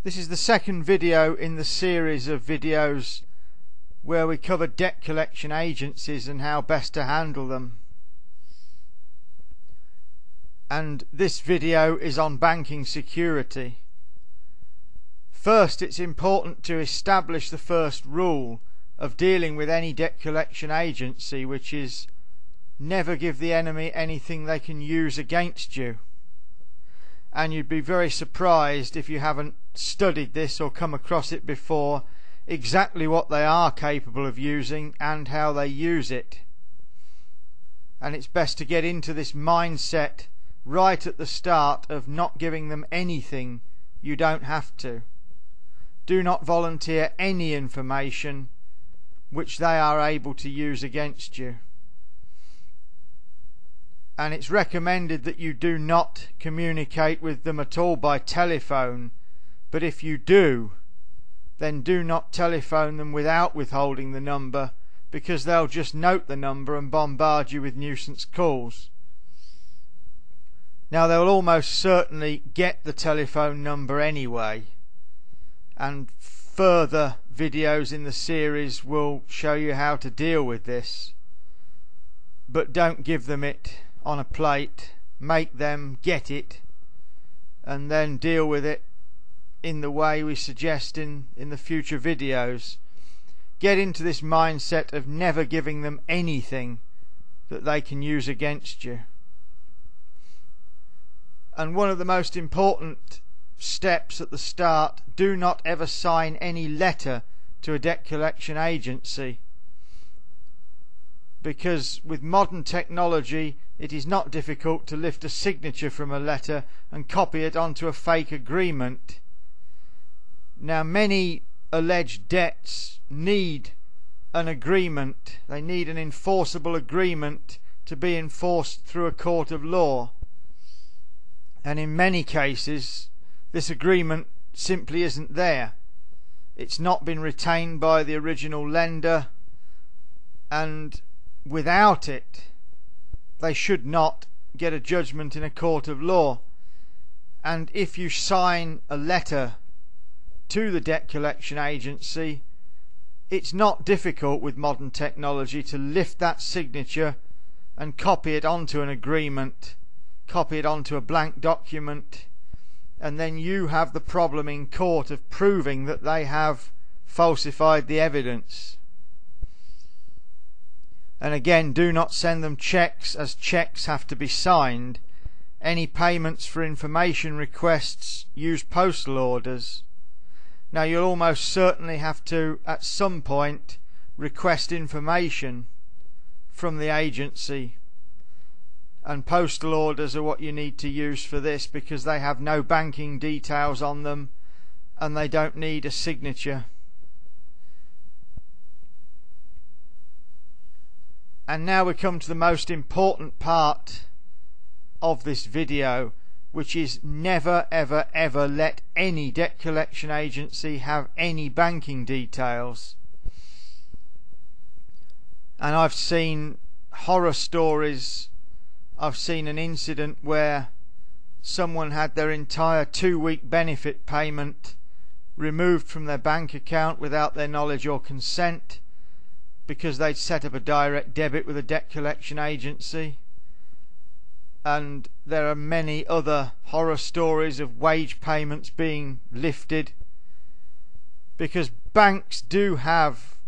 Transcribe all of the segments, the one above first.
This is the second video in the series of videos where we cover debt collection agencies and how best to handle them. And this video is on banking security. First, it's important to establish the first rule of dealing with any debt collection agency, which is never give the enemy anything they can use against you. And you'd be very surprised if you haven't studied this or come across it before, exactly what they are capable of using and how they use it. And it's best to get into this mindset right at the start of not giving them anything you don't have to. Do not volunteer any information which they are able to use against you. And it's recommended that you do not communicate with them at all by telephone, but if you do, then do not telephone them without withholding the number, because they'll just note the number and bombard you with nuisance calls. Now, they'll almost certainly get the telephone number anyway, and further videos in the series will show you how to deal with this, but don't give them it on a plate. Make them get it and then deal with it in the way we suggest in the future videos. Get into this mindset of never giving them anything that they can use against you. And one of the most important steps at the start, do not ever sign any letter to a debt collection agency, because with modern technology it is not difficult to lift a signature from a letter and copy it onto a fake agreement. Now, many alleged debts need an agreement. They need an enforceable agreement to be enforced through a court of law, and in many cases this agreement simply isn't there. It's not been retained by the original lender, and without it they should not get a judgment in a court of law. And if you sign a letter to the debt collection agency, it's not difficult with modern technology to lift that signature and copy it onto an agreement, copy it onto a blank document, and then you have the problem in court of proving that they have falsified the evidence. And again, do not send them checks, as checks have to be signed. Any payments for information requests, use postal orders. Now, you'll almost certainly have to at some point request information from the agency, and postal orders are what you need to use for this, because they have no banking details on them and they don't need a signature. And now we come to the most important part of this video, which is never ever ever let any debt collection agency have any banking details. And I've seen horror stories. I've seen an incident where someone had their entire 2-week benefit payment removed from their bank account without their knowledge or consent, because they'd set up a direct debit with a debt collection agency. And there are many other horror stories of wage payments being lifted, because banks do have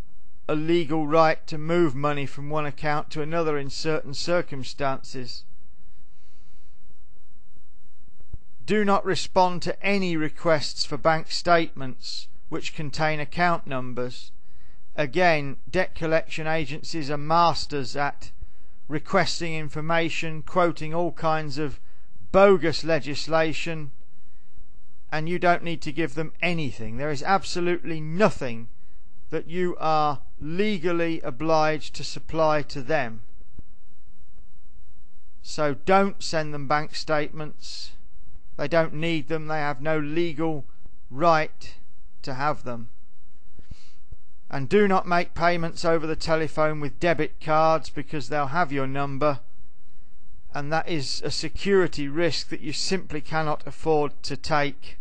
a legal right to move money from one account to another in certain circumstances. Do not respond to any requests for bank statements which contain account numbers. Again, debt collection agencies are masters at requesting information, quoting all kinds of bogus legislation, and you don't need to give them anything. There is absolutely nothing that you are legally obliged to supply to them. So don't send them bank statements. They don't need them. They have no legal right to have them. And do not make payments over the telephone with debit cards, because they'll have your number, and that is a security risk that you simply cannot afford to take.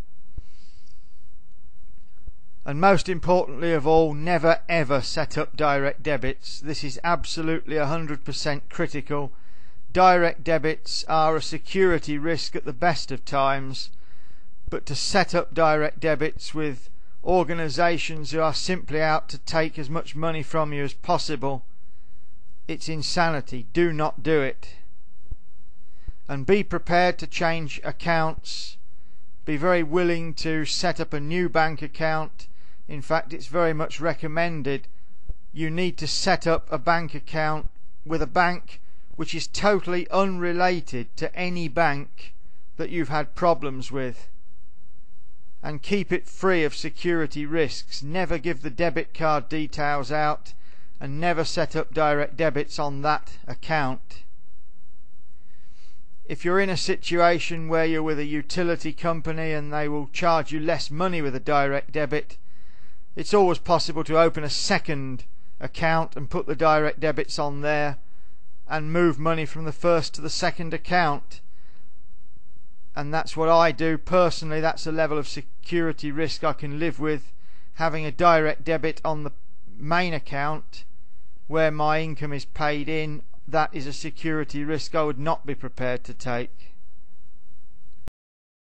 And most importantly of all, never ever set up direct debits. This is absolutely 100% critical. Direct debits are a security risk at the best of times, but to set up direct debits with organisations who are simply out to take as much money from you as possible, it's insanity. Do not do it. And be prepared to change accounts. Be very willing to set up a new bank account. In fact, it's very much recommended. You need to set up a bank account with a bank which is totally unrelated to any bank that you've had problems with, and keep it free of security risks. Never give the debit card details out, and never set up direct debits on that account. If you're in a situation where you're with a utility company and they will charge you less money with a direct debit, it's always possible to open a second account and put the direct debits on there and move money from the first to the second account. And that's what I do personally. That's a level of security risk I can live with. Having a direct debit on the main account where my income is paid in, that is a security risk I would not be prepared to take.